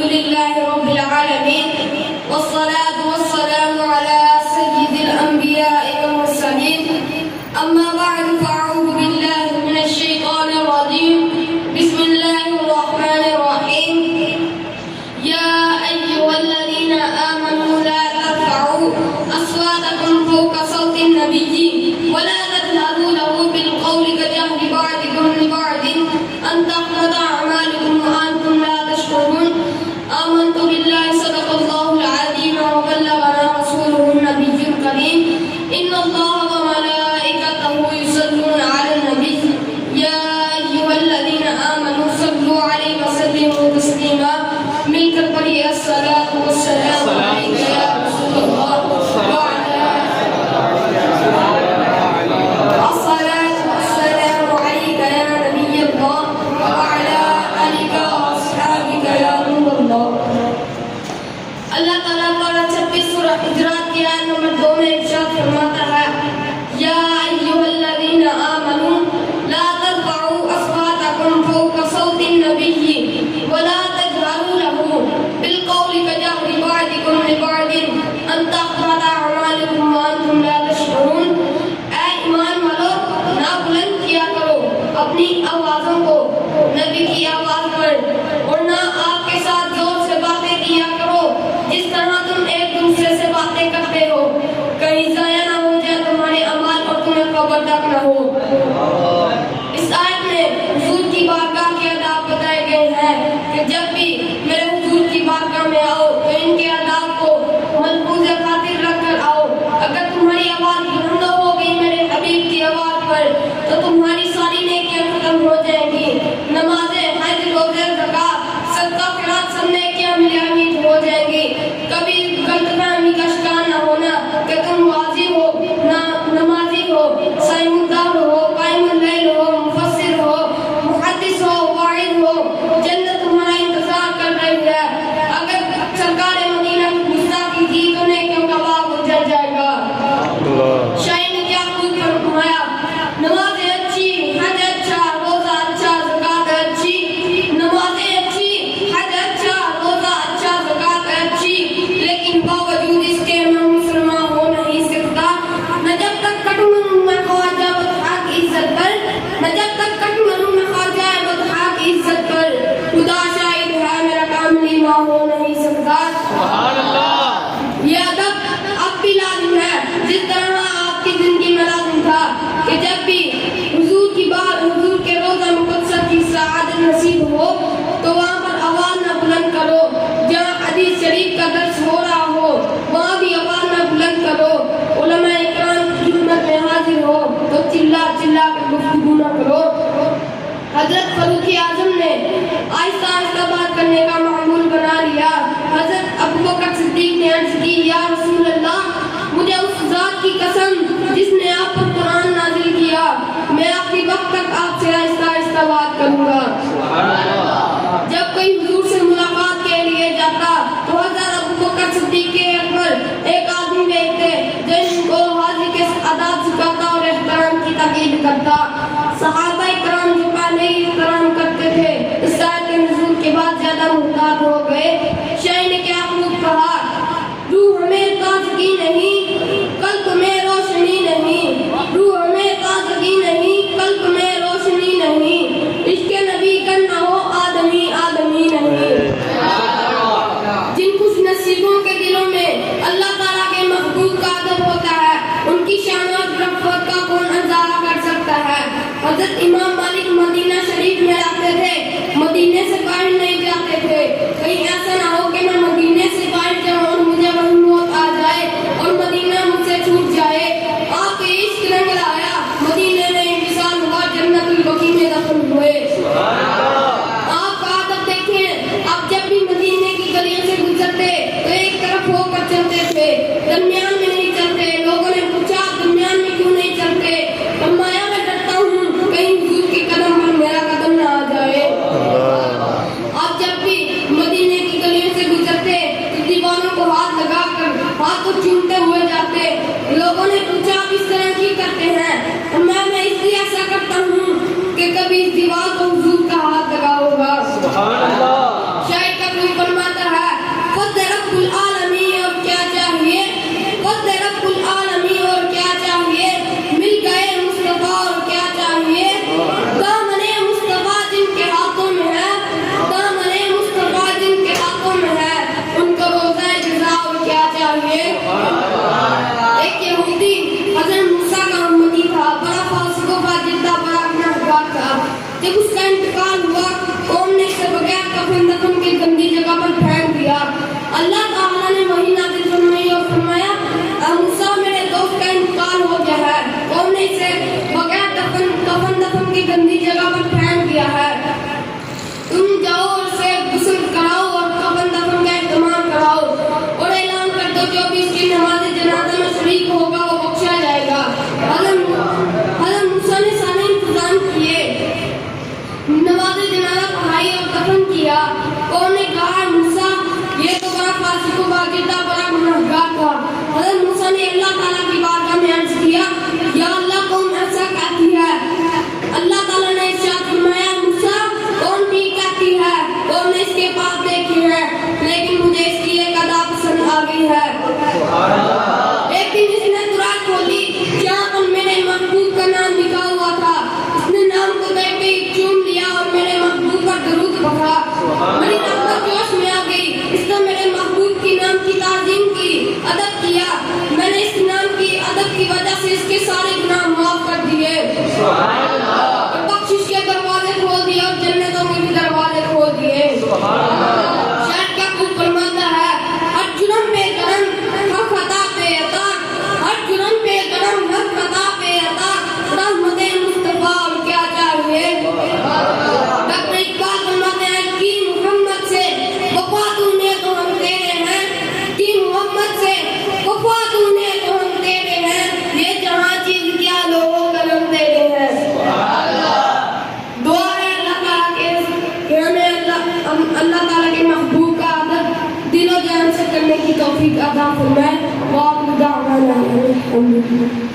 لله رب العالمين والصلاة والسلام على سيد الأنبياء والمرسلين أما بعد فأعوذ بالله من الشيطان الرجيم بسم الله الرحمن الرحيم يا أيها الذين آمنوا لا ترفعوا أصواتكم فوق صوت النبي ولا تجهروا له بالقول كجهر بعضكم لبعض أن تحبط أعمالكم وأنتم لا تشعرون آمنت بالله صدق الله العظيم وبلغنا رسوله النبي الكريم إن الله وملائكته يصلون على النبي يا أيها الذين آمنوا صلوا عليه وسلموا تسليما مل کر پڑھیے الصلاۃ والسلام علیک یا رسول اللہ وعلی الصلاۃ والسلام علیک یا نبی اللہ وعلی آلک واصحابک یا نور اللہ. اللہ تعالیٰ پارہ 26 سورہ حجرات کی آیت نمبر 2 میں ارشاد فرماتا ہے یا ایھا الذین آمنوا لا ترفعوا اصواتکم فوق صوت النبی ولا تجهروا له بالقول كجهر بعضكم لبعض ان تحبط اعمالكم وانتم لا تشعرون. اے ایمان والو نہ بلند کیا کرو اپنی آوازوں کو نبی کی آواز پر اور نہ آپ کے ساتھ زور سے باتیں کیا کرو جس طرح تم ایک دوسرے سے باتیں کرتے ہو کہیں ضائع نہ ہو جائے تمہارے اعمال اور تمہیں خبر تک نہ ہو. اس آیت میں حضور کی بارگاہ کے آداب بتائے گئے ہیں کہ جب بھی میرے حضور کی بارگاہ میں آؤ تو ان کے آداب کو ملحوظ خاطر رکھ کر آؤ. اگر تمہاری آواز بلند ہو گئی میرے حبیب کی آواز پر تو تمہاری ساری نیکیاں ختم ہو جائیں گی. نمازیں، حج، روزے، زکوٰۃ، صدقہ خیرات سب نیکیاں ملیامید ہو جائیں گی. کبھی غلط فہمی کا شکار نہ ہونا کہ تم واضح ہو، نمازی ہو، صائم الدہر ہو، قائم اللیل ہو، مفسر ہو، محدث ہو، واعظ ہو. جنت تمہارا انتظار کر رہی ہے. اگر سرکار مدینہ کی گستاخی کی تو نیکیوں کا باغ اجڑ جائے گا. شاعر نے کیا خوب فرمایا نمازیں اچھی، حج اچھا، روزہ اچھا، زکوٰۃ اچھی. نمازیں اچھی، حج اچھا، روزہ اچھا، زکوٰۃ اچھی، لیکن باوجود اس کے میں مسلمان ہو نہیں سکتا. نہ جب تک کٹ منوں میں خواجہ بطحا کی عزت پر، نہ جب تک کٹ منوں میں خواجہ بطحا کی عزت پر. خدا شاہد ہے میرا کامل ایمان ہو نہیں سکتا. سبحان اللہ. یہ ادب اب بھی لازم ہے جس طرح آپ کی زندگی میں لازم تھا کہ جب بھی حضور کی بات، حضور کے روضہ مقدسہ کی سعادت نصیب ہو تو وہاں پر آواز نہ بلند کرو. جہاں حدیث شریف کا درس ہو رہا ہو وہاں بھی آواز نہ بلند کرو. علماء اکرام کی خدمت میں حاضر ہو تو چلا چلا کر گفتگو نہ کرو. حضرت فاروق اعظم نے آہستہ آہستہ بات کرنے کا معمول بنا لیا. حضرت ابوبکر صدیق نے عرض کی یا رسول اللہ مجھے اس ذات کی قسم جس نے آپ پر قرآن نازل کیا میں آخری وقت تک آپ سے آہستہ آہستہ بات کروں گا. جب کوئی حضور سے ملاقات کے لیے جاتا تو حضرت ابوبکر صدیق اکبر ایک آدمی بھیجتے جو ان کو حاضر کے آداب سکھاتا اور احترام کی تاکید کرتا. صحابہ کرام جو پہلے ہی احترام کرتے تھے اس آیت کے نزول کے بعد زیادہ محتاط ہو گئے. شاعر نے کیا خوب کہا روح میں تازگی نہیں قلب میں روشنی نہیں، روح میں تازگی نہیں قلب میں روشنی نہیں، عشق نبی کرنا ہو آدمی آدمی نہیں. جن خوش نصیبوں کے دلوں میں اللہ تعالیٰ کے محبوب کا ادب ہوتا ہے ان کی شان اور رفعت کا کون اندازہ کر سکتا ہے. حضرت امام مالک مدینہ شریف میں رہتے تھے، مدینے سے باہر نہیں جاتے تھے. کہیں ایسا نہ ہو کہ میں مدینے سے باہر جاؤں اور مجھے وہی موت آ جائے اور مدینہ مجھ سے چھوٹ جائے. آپ کے عشق رنگ لایا، مدینے میں انتقال ہوا، جنت البقیع میں دفن ہوئے. آپ کا عادت دیکھیں آپ جب بھی مدینے کی گلیوں سے گزرتے تو ایک طرف ہو کر چلتے تھے، درمیان میں نہیں چلتے. لوگوں نے پوچھا آپ درمیان میں کیوں نہیں چلتے؟ فرمایا میں ڈرتا ہوں کہیں حضور کے قدم پر میرا قدم نہ آ جائے. آپ جب بھی مدینے کی گلیوں سے گزرتے تو دیواروں کو ہاتھ لگا کر ہاتھ کو چومتے ہوئے جاتے. لوگوں نے پوچھا آپ اس طرح کی کرتے ہیں؟ فرمایا میں اس لیے ایسا کرتا ہوں کہ کبھی اس دیوار کو حضور کا ہاتھ لگا ہوگا. سبحان اللہ. شاعر کا کوئی فرماتا ادا فرمائے. وآخر دعوانا الحمدللہ.